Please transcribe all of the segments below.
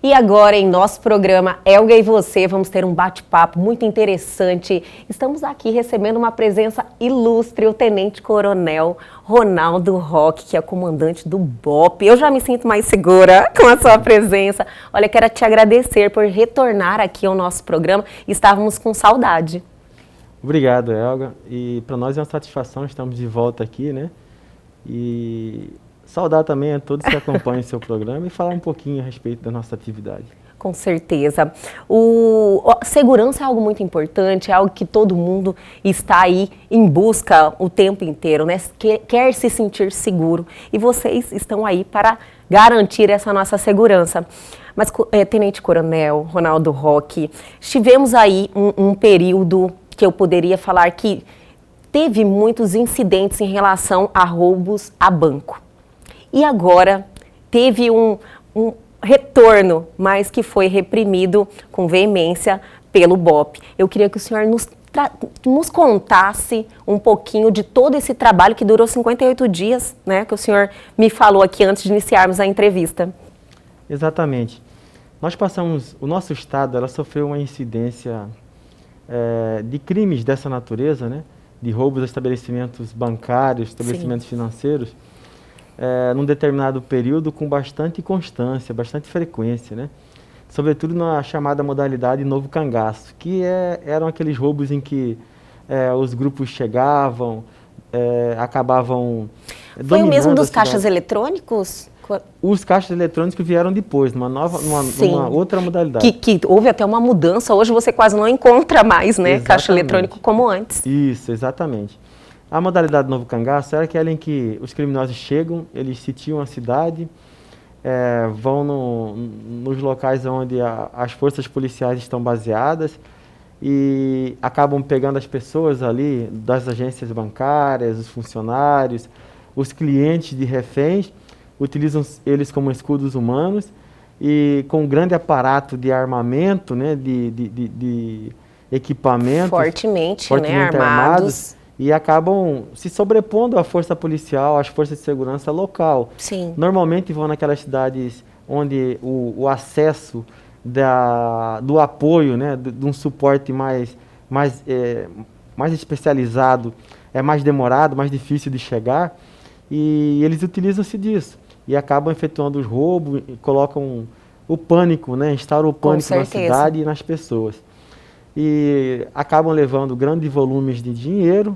E agora, em nosso programa Elga e Você, vamos ter um bate-papo muito interessante. Estamos aqui recebendo uma presença ilustre, o Tenente Coronel Ronaldo Roque, que é comandante do BOPE. Eu já me sinto mais segura com a sua presença. Olha, quero te agradecer por retornar aqui ao nosso programa. Estávamos com saudade. Obrigado, Elga. E para nós é uma satisfação, estamos de volta aqui, né? E saudar também a todos que acompanham o seu programa e falar um pouquinho a respeito da nossa atividade. Com certeza. Segurança é algo muito importante, é algo que todo mundo está aí em busca o tempo inteiro, né? Quer se sentir seguro. E vocês estão aí para garantir essa nossa segurança. Mas, Tenente Coronel Ronaldo Roque, estivemos aí um período que eu poderia falar que teve muitos incidentes em relação a roubos a banco. E agora teve um retorno, mas que foi reprimido com veemência pelo BOPE. Eu queria que o senhor nos contasse um pouquinho de todo esse trabalho que durou 58 dias, né, que o senhor me falou aqui antes de iniciarmos a entrevista. Exatamente. Nós passamos, o nosso estado, ela sofreu uma incidência de crimes dessa natureza, né, de roubos a estabelecimentos bancários, estabelecimentos financeiros, num determinado período com bastante constância, bastante frequência, né? Sobretudo na chamada modalidade novo cangaço, que eram aqueles roubos em que os grupos chegavam, acabavam dominando. Foi o mesmo dos caixas eletrônicos? Os caixas eletrônicos vieram depois, numa outra modalidade. Que houve até uma mudança, hoje você quase não encontra mais, né, caixa eletrônico como antes. Isso, exatamente. A modalidade novo cangaço era aquela em que os criminosos chegam, eles sitiam a cidade, vão nos locais onde as forças policiais estão baseadas e acabam pegando as pessoas ali das agências bancárias, os funcionários, os clientes de reféns, utilizam eles como escudos humanos e com um grande aparato de armamento, né, de equipamento, fortemente né, armados, e acabam se sobrepondo à força policial, às forças de segurança local. Sim. Normalmente vão naquelas cidades onde o acesso do apoio, né, de um suporte mais especializado é mais demorado, mais difícil de chegar, e eles utilizam-se disso. E acabam efetuando os roubos, colocam o pânico, né, instauram o pânico na cidade e nas pessoas. E acabam levando grandes volumes de dinheiro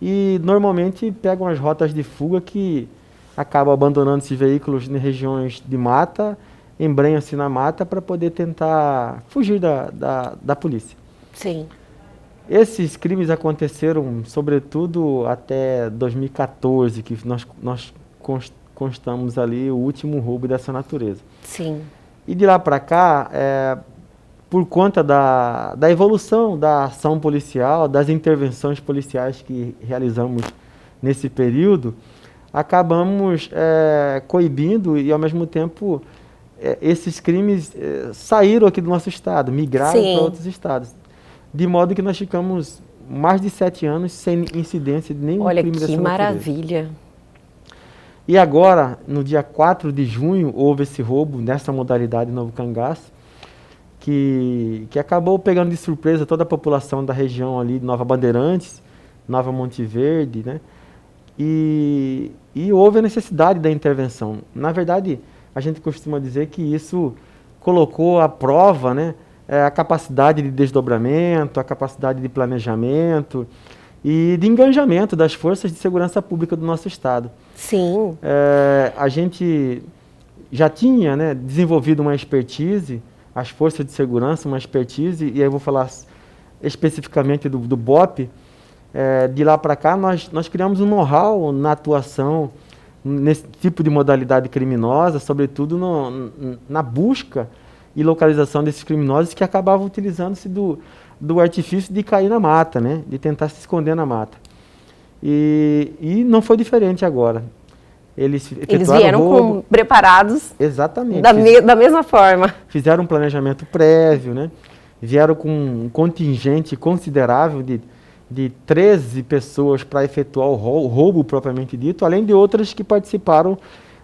e normalmente pegam as rotas de fuga que acabam abandonando esses veículos em regiões de mata, embrenham-se na mata para poder tentar fugir da polícia. Sim. Esses crimes aconteceram sobretudo até 2014, que nós constamos ali o último roubo dessa natureza. Sim. E de lá para cá, por conta da evolução da ação policial, das intervenções policiais que realizamos nesse período, acabamos coibindo e, ao mesmo tempo, esses crimes saíram aqui do nosso estado, migraram para outros estados. De modo que nós ficamos mais de 7 anos sem incidência de nenhum crime dessa natureza. Olha, que maravilha! E agora, no dia 4 de junho, houve esse roubo nessa modalidade novo cangaço, que acabou pegando de surpresa toda a população da região ali de Nova Bandeirantes, Nova Monte Verde, né? E houve a necessidade da intervenção. Na verdade, a gente costuma dizer que isso colocou à prova, né, a capacidade de desdobramento, a capacidade de planejamento e de engajamento das forças de segurança pública do nosso estado. Sim. A gente já tinha, né, desenvolvido uma expertise, as forças de segurança, uma expertise, e aí eu vou falar especificamente do BOPE. De lá para cá, nós criamos um know-how na atuação nesse tipo de modalidade criminosa, sobretudo na busca e localização desses criminosos que acabavam utilizando-se do artifício de cair na mata, né, de tentar se esconder na mata. E não foi diferente agora. Eles vieram preparados. Exatamente. Da mesma forma. Fizeram um planejamento prévio, né? Vieram com um contingente considerável de 13 pessoas para efetuar o roubo propriamente dito, além de outras que participaram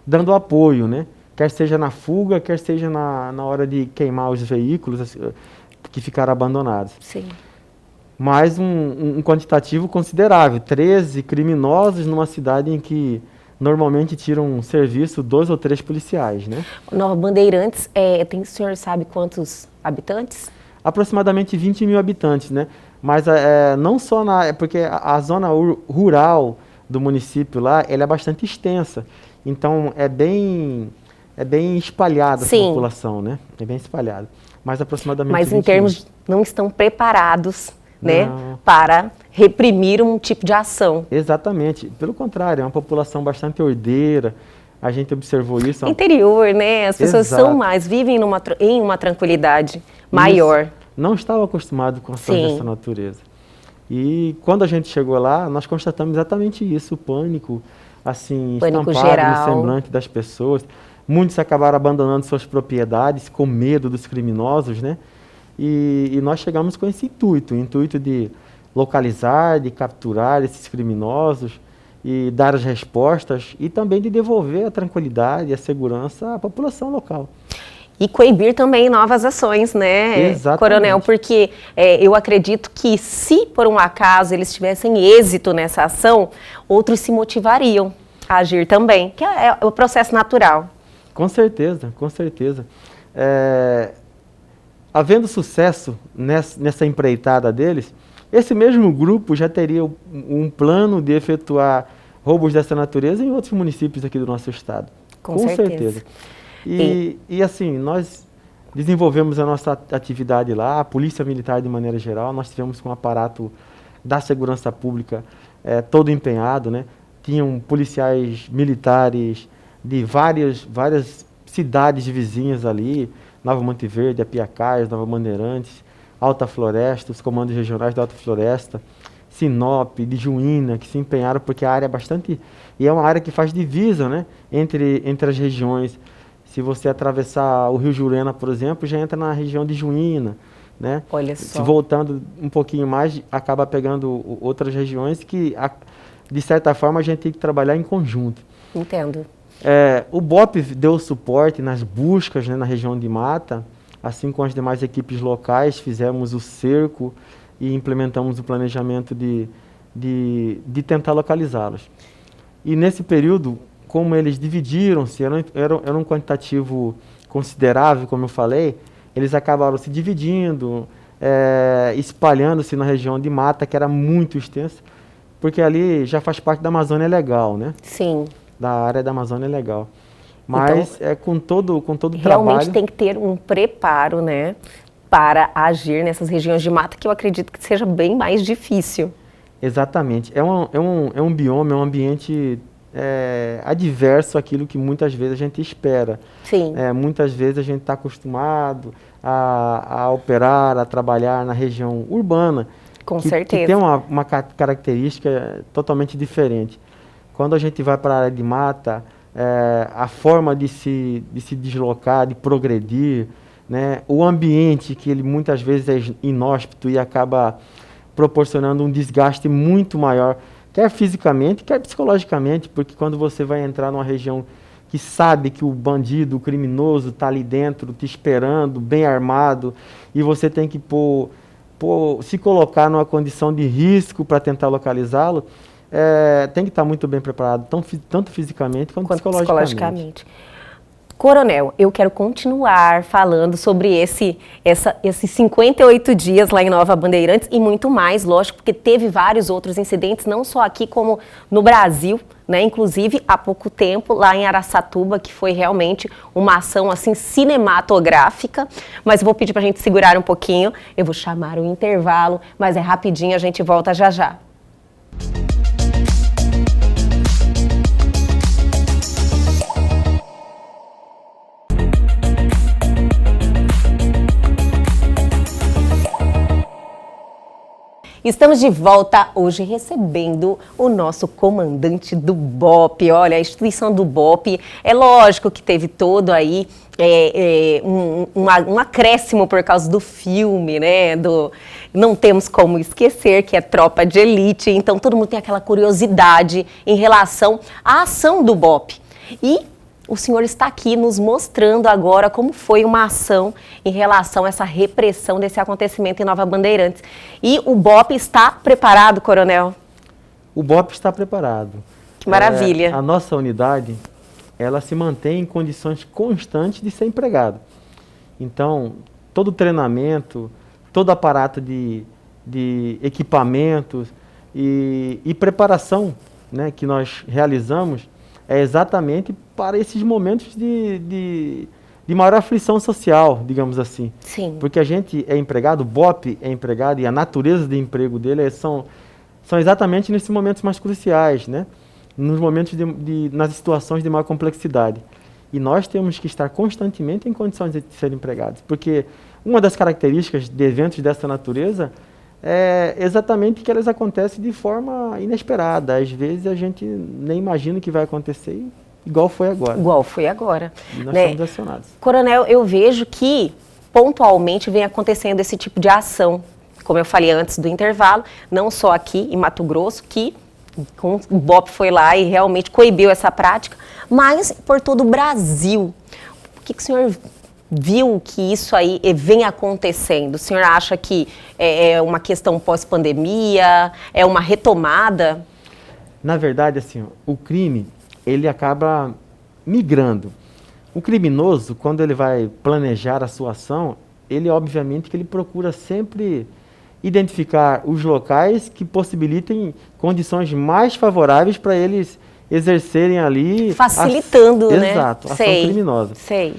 dando apoio, né? quer seja na fuga, quer seja na hora de queimar os veículos que ficaram abandonados. Sim. Mas um quantitativo considerável, 13 criminosos numa cidade em que normalmente tiram serviço 2 ou 3 policiais, né? Nova Bandeirantes, o senhor sabe quantos habitantes? Aproximadamente 20 mil habitantes, né? Mas não só porque a zona rural do município lá, ela é bastante extensa. Então, é bem espalhada essa população, né? É bem espalhada. Mas aproximadamente Mas em termos, não estão preparados, né, para reprimir um tipo de ação. Exatamente. Pelo contrário, é uma população bastante ordeira. A gente observou isso. Interior, né? As pessoas vivem em uma tranquilidade maior. Isso. Não estavam acostumados com ações dessa natureza. E quando a gente chegou lá, nós constatamos exatamente isso, o pânico, assim, Pânico estampado geral no semblante das pessoas. Muitos acabaram abandonando suas propriedades com medo dos criminosos, né? E nós chegamos com esse intuito, o intuito de localizar, de capturar esses criminosos e dar as respostas e também de devolver a tranquilidade e a segurança à população local. E coibir também novas ações, né, Exatamente. Coronel? Porque eu acredito que se por um acaso eles tivessem êxito nessa ação, outros se motivariam a agir também, que é o processo natural. Com certeza, com certeza. Havendo sucesso nessa empreitada deles, esse mesmo grupo já teria um plano de efetuar roubos dessa natureza em outros municípios aqui do nosso estado. Com certeza. E assim, nós desenvolvemos a nossa atividade lá, a Polícia Militar de maneira geral, nós tivemos com o aparato da segurança pública todo empenhado, né? Tinham policiais militares de várias cidades vizinhas ali, Nova Monte Verde, Apiacás, Nova Bandeirantes, Alta Floresta, os comandos regionais da Alta Floresta, Sinop, de Juína, que se empenharam porque a área é bastante... E é uma área que faz divisa, né, entre as regiões. Se você atravessar o Rio Jurema, por exemplo, já entra na região de Juína, né? Olha só. Se voltando um pouquinho mais, acaba pegando outras regiões que, de certa forma, a gente tem que trabalhar em conjunto. Entendo. O BOP deu suporte nas buscas, né, na região de mata, assim como as demais equipes locais, fizemos o cerco e implementamos o planejamento de tentar localizá-los. E nesse período, como eles dividiram-se, era um quantitativo considerável, como eu falei, eles acabaram se dividindo, espalhando-se na região de mata, que era muito extensa, porque ali já faz parte da Amazônia Legal, né? Sim. Da área da Amazônia Legal. Mas então, com todo o trabalho... Realmente tem que ter um preparo, né, para agir nessas regiões de mata, que eu acredito que seja bem mais difícil. Exatamente. É um bioma, é um ambiente adverso àquilo que muitas vezes a gente espera. Sim. Muitas vezes a gente está acostumado a operar, a trabalhar na região urbana. Com certeza. Que tem uma característica totalmente diferente. Quando a gente vai para a área de mata, a forma de se deslocar, de progredir, né, o ambiente que ele muitas vezes é inóspito e acaba proporcionando um desgaste muito maior, quer fisicamente, quer psicologicamente, porque quando você vai entrar numa região que sabe que o bandido, o criminoso está ali dentro, te esperando, bem armado, e você tem que se colocar numa condição de risco para tentar localizá-lo, tem que estar muito bem preparado, tanto fisicamente quanto psicologicamente. Coronel, eu quero continuar falando sobre esses 58 dias lá em Nova Bandeirantes e muito mais, lógico, porque teve vários outros incidentes, não só aqui como no Brasil, né? Inclusive há pouco tempo lá em Araçatuba, que foi realmente uma ação assim cinematográfica, mas vou pedir para a gente segurar um pouquinho, eu vou chamar o intervalo, mas é rapidinho, a gente volta já já. Estamos de volta hoje recebendo o nosso comandante do BOP. Olha, a instituição do BOP, é lógico que teve todo aí um acréscimo por causa do filme, né? Não temos como esquecer que é Tropa de Elite, então todo mundo tem aquela curiosidade em relação à ação do BOP. E o senhor está aqui nos mostrando agora como foi uma ação em relação a essa repressão desse acontecimento em Nova Bandeirantes. E o BOPE está preparado, coronel? O BOPE está preparado. Que maravilha. A nossa unidade, ela se mantém em condições constantes de ser empregado. Então, todo treinamento, todo aparato de equipamentos e preparação, né, que nós realizamos é exatamente para esses momentos de maior aflição social, digamos assim. Sim. Porque a gente é empregado, o BOPE é empregado e a natureza de emprego dele são exatamente nesses momentos mais cruciais, né? Nos momentos nas situações de maior complexidade. E nós temos que estar constantemente em condições de ser empregados, porque uma das características de eventos dessa natureza é exatamente que elas acontecem de forma inesperada. Às vezes a gente nem imagina que vai acontecer, igual foi agora. Igual foi agora. E nós né? estamos acionados. Coronel, eu vejo que pontualmente vem acontecendo esse tipo de ação, como eu falei antes do intervalo, não só aqui em Mato Grosso, que o BOPE foi lá e realmente coibiu essa prática, mas por todo o Brasil. O que o senhor viu que isso aí vem acontecendo? O senhor acha que é uma questão pós-pandemia, é uma retomada? Na verdade, assim, o crime, ele acaba migrando. O criminoso, quando ele vai planejar a sua ação, ele obviamente que ele procura sempre identificar os locais que possibilitem condições mais favoráveis para eles exercerem ali... Facilitando, né? Exato, ação criminosa. Sei.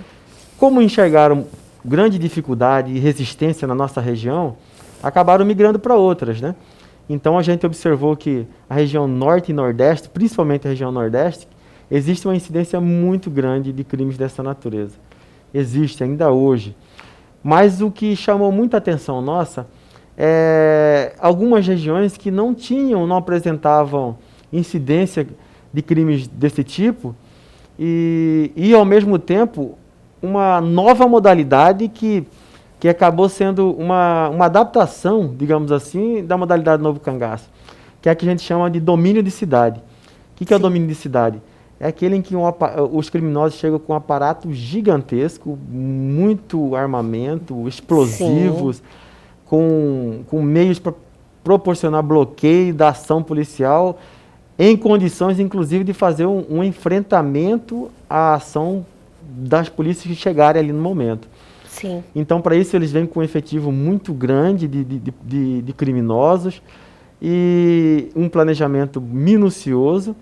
Como enxergaram grande dificuldade e resistência na nossa região, acabaram migrando para outras, né? Então a gente observou que a região norte e nordeste, principalmente a região nordeste, existe uma incidência muito grande de crimes dessa natureza. Existe ainda hoje. Mas o que chamou muita atenção nossa é algumas regiões que não apresentavam incidência de crimes desse tipo e ao mesmo tempo, uma nova modalidade que acabou sendo uma adaptação, digamos assim, da modalidade Novo Cangaço, que é a que a gente chama de domínio de cidade. O que é o domínio de cidade? É aquele em que os criminosos chegam com um aparato gigantesco, muito armamento, explosivos, com meios para proporcionar bloqueio da ação policial, em condições, inclusive, de fazer um enfrentamento à ação das polícias que chegarem ali no momento. Sim. Então, para isso, eles vêm com um efetivo muito grande de criminosos e um planejamento minucioso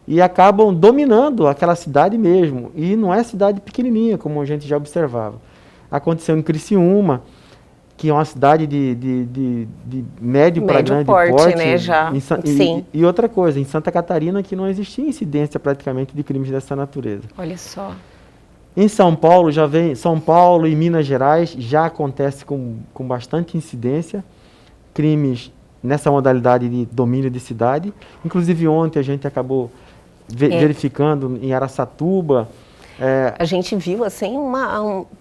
e acabam dominando aquela cidade mesmo. E não é cidade pequenininha, como a gente já observava. Aconteceu em Criciúma, que é uma cidade de médio para grande porte, né, já. Sim. E outra coisa, em Santa Catarina, que não existia incidência praticamente de crimes dessa natureza. Olha só. Em São Paulo, São Paulo e Minas Gerais já acontece com bastante incidência, crimes nessa modalidade de domínio de cidade. Inclusive ontem a gente acabou verificando em Araçatuba. A gente viu assim,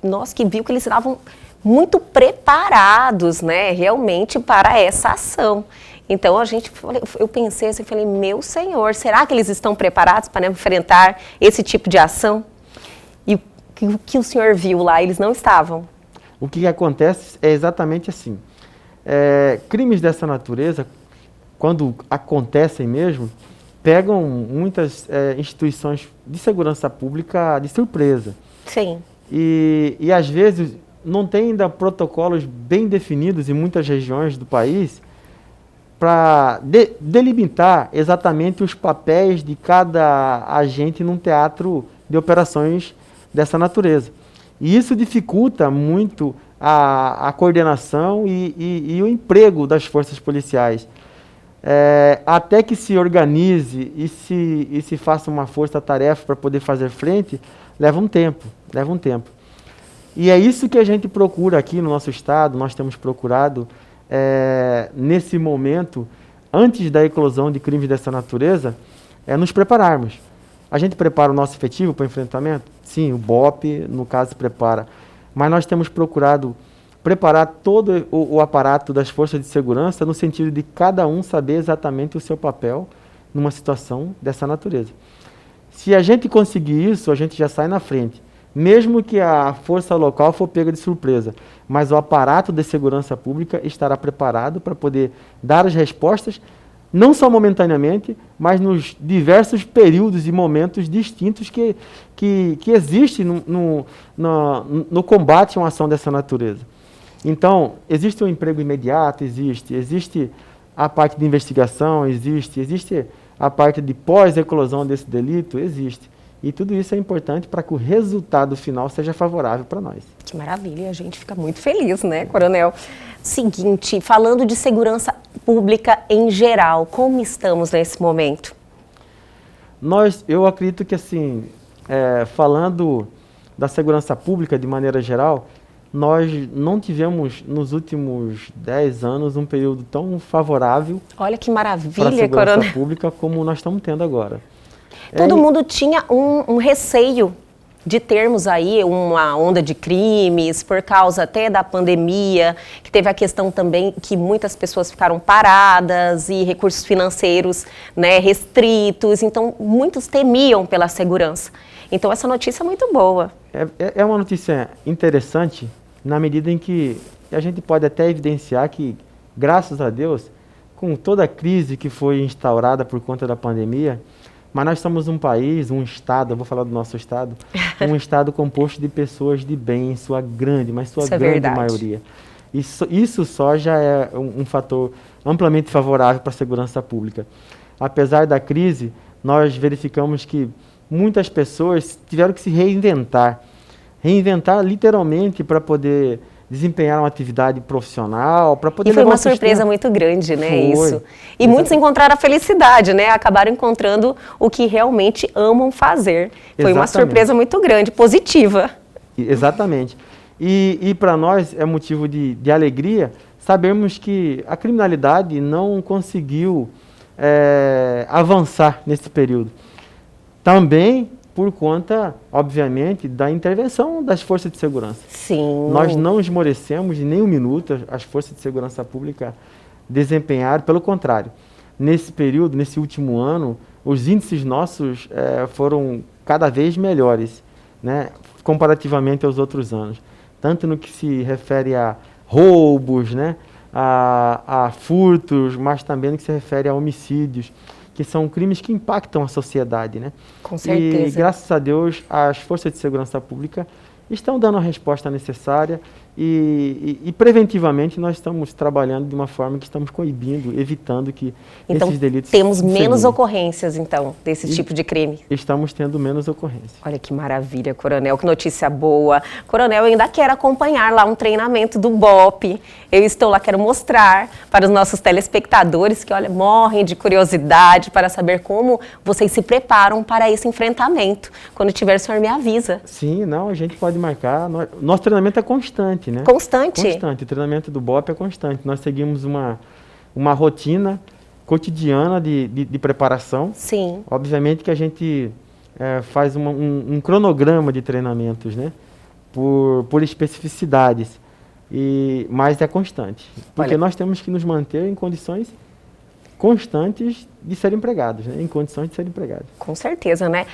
nós que viu que eles estavam muito preparados, né, realmente para essa ação. Então eu pensei assim, falei, meu Senhor, será que eles estão preparados para enfrentar esse tipo de ação? E o que o senhor viu lá, eles não estavam? O que acontece é exatamente assim. Crimes dessa natureza, quando acontecem mesmo, pegam muitas instituições de segurança pública de surpresa. Sim. E às vezes não tem ainda protocolos bem definidos em muitas regiões do país para delimitar exatamente os papéis de cada agente num teatro de operações dessa natureza. E isso dificulta muito a coordenação e o emprego das forças policiais. Até que se organize e se faça uma força-tarefa para poder fazer frente, leva um tempo. E é isso que a gente procura aqui no nosso estado, nós temos procurado, nesse momento, antes da eclosão de crimes dessa natureza, nos prepararmos. A gente prepara o nosso efetivo para o enfrentamento? Sim, o BOPE, no caso, prepara. Mas nós temos procurado preparar todo o aparato das forças de segurança no sentido de cada um saber exatamente o seu papel numa situação dessa natureza. Se a gente conseguir isso, a gente já sai na frente. Mesmo que a força local for pega de surpresa. Mas o aparato de segurança pública estará preparado para poder dar as respostas, não só momentaneamente, mas nos diversos períodos e momentos distintos que existem no combate a uma ação dessa natureza. Então, existe um emprego imediato? Existe a parte de investigação? Existe a parte de pós-eclosão desse delito? Existe. E tudo isso é importante para que o resultado final seja favorável para nós. Que maravilha, a gente fica muito feliz, né, Coronel? Seguinte, falando de segurança pública em geral, como estamos nesse momento? Eu acredito que, assim, falando da segurança pública de maneira geral, nós não tivemos nos últimos 10 anos um período tão favorável. Olha que maravilha, para a segurança Coronel. pública como nós estamos tendo agora. Todo mundo tinha um receio de termos aí uma onda de crimes por causa até da pandemia, que teve a questão também que muitas pessoas ficaram paradas e recursos financeiros, né, restritos, então muitos temiam pela segurança. Então essa notícia é muito boa. É uma notícia interessante na medida em que a gente pode até evidenciar que, graças a Deus, com toda a crise que foi instaurada por conta da pandemia, mas nós somos um país, um estado, eu vou falar do nosso estado, um estado composto de pessoas de bem, sua grande maioria. Isso só já é um fator amplamente favorável para a segurança pública. Apesar da crise, nós verificamos que muitas pessoas tiveram que se reinventar literalmente para poder desempenhar uma atividade profissional, para poder levar E foi uma surpresa muito grande, né, isso. E muitos encontraram a felicidade, né, acabaram encontrando o que realmente amam fazer. Foi uma surpresa muito grande, positiva. Exatamente. E para nós é motivo de alegria sabermos que a criminalidade não conseguiu avançar nesse período. Também por conta, obviamente, da intervenção das forças de segurança. Sim. Nós não esmorecemos em nem um minuto as forças de segurança pública desempenharam, pelo contrário. Nesse período, nesse último ano, os índices nossos foram cada vez melhores, né, comparativamente aos outros anos. Tanto no que se refere a roubos, né, a furtos, mas também no que se refere a homicídios, que são crimes que impactam a sociedade, né? Com certeza. E, graças a Deus, as forças de segurança pública estão dando a resposta necessária e preventivamente nós estamos trabalhando de uma forma que estamos coibindo, evitando que esses delitos... Então, temos menos ocorrências, então, desse tipo de crime? Estamos tendo menos ocorrências. Olha que maravilha, Coronel, que notícia boa. Coronel, eu ainda quero acompanhar lá um treinamento do BOPE. Eu estou lá, quero mostrar para os nossos telespectadores que, olha, morrem de curiosidade para saber como vocês se preparam para esse enfrentamento. Quando tiver, o senhor me avisa. Sim, não, a gente pode marcar. Nosso treinamento é constante, né? Constante? Constante. O treinamento do BOPE é constante. Nós seguimos uma rotina cotidiana de preparação. Sim. Obviamente que a gente faz um cronograma de treinamentos, né? Por especificidades. Mas é constante. Porque nós temos que nos manter em condições constantes de serem empregados, né? Em condições de serem empregados. Com certeza, né?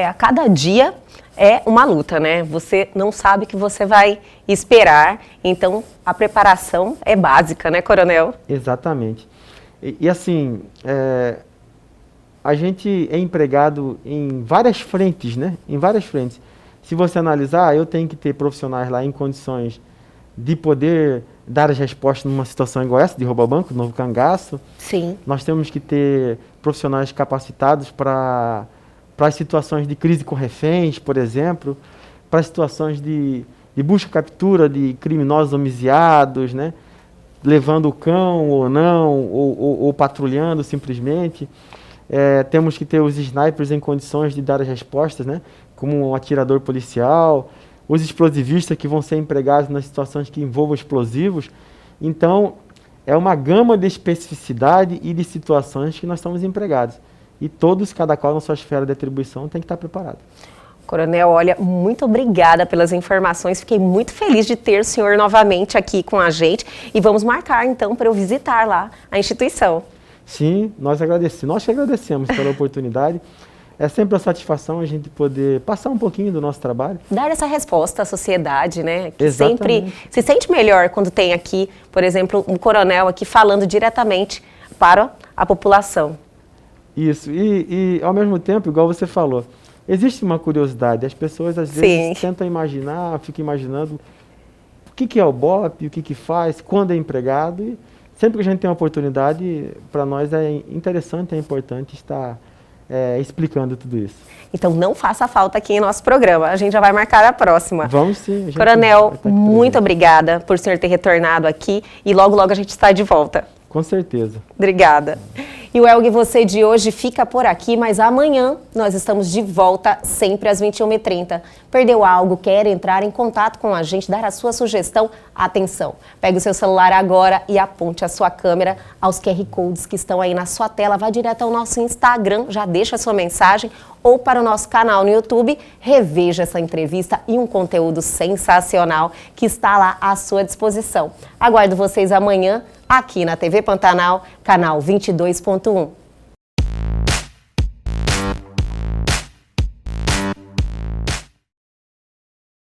A cada dia é uma luta, né? Você não sabe o que você vai esperar, então a preparação é básica, né, Coronel? Exatamente. E assim, a gente é empregado em várias frentes, né? Em várias frentes. Se você analisar, eu tenho que ter profissionais lá em condições de poder dar as respostas numa situação igual essa, de roubo a banco, novo cangaço. Sim. Nós temos que ter profissionais capacitados para as situações de crise com reféns, por exemplo, para as situações de busca e captura de criminosos homiziados, né? Levando o cão ou não, ou patrulhando simplesmente. Temos que ter os snipers em condições de dar as respostas, né? Como um atirador policial, os explosivistas que vão ser empregados nas situações que envolvam explosivos. Então, é uma gama de especificidade e de situações que nós estamos empregados. E todos, cada qual na sua esfera de atribuição, tem que estar preparado. Coronel, olha, muito obrigada pelas informações. Fiquei muito feliz de ter o senhor novamente aqui com a gente. E vamos marcar, então, para eu visitar lá a instituição. Sim, nós que agradecemos pela oportunidade. é sempre uma satisfação a gente poder passar um pouquinho do nosso trabalho. Dar essa resposta à sociedade, né? Que Exatamente. sempre se sente melhor quando tem aqui, por exemplo, um coronel aqui falando diretamente para a população. Isso, e ao mesmo tempo, igual você falou, existe uma curiosidade, as pessoas às vezes tentam imaginar, ficam imaginando o que é o BOP, o que faz, quando é empregado, e sempre que a gente tem uma oportunidade, para nós é interessante, é importante estar explicando tudo isso. Então não faça falta aqui em nosso programa, a gente já vai marcar a próxima. Vamos sim. Coronel, muito obrigada por o senhor ter retornado aqui e logo a gente está de volta. Com certeza. Obrigada. E o Elgue Você de hoje fica por aqui, mas amanhã nós estamos de volta, sempre às 21h30. Perdeu algo, quer entrar em contato com a gente, dar a sua sugestão? Atenção, pegue o seu celular agora e aponte a sua câmera aos QR Codes que estão aí na sua tela. Vá direto ao nosso Instagram, já deixa a sua mensagem, ou para o nosso canal no YouTube, reveja essa entrevista e um conteúdo sensacional que está lá à sua disposição. Aguardo vocês amanhã, aqui na TV Pantanal, canal 22.1.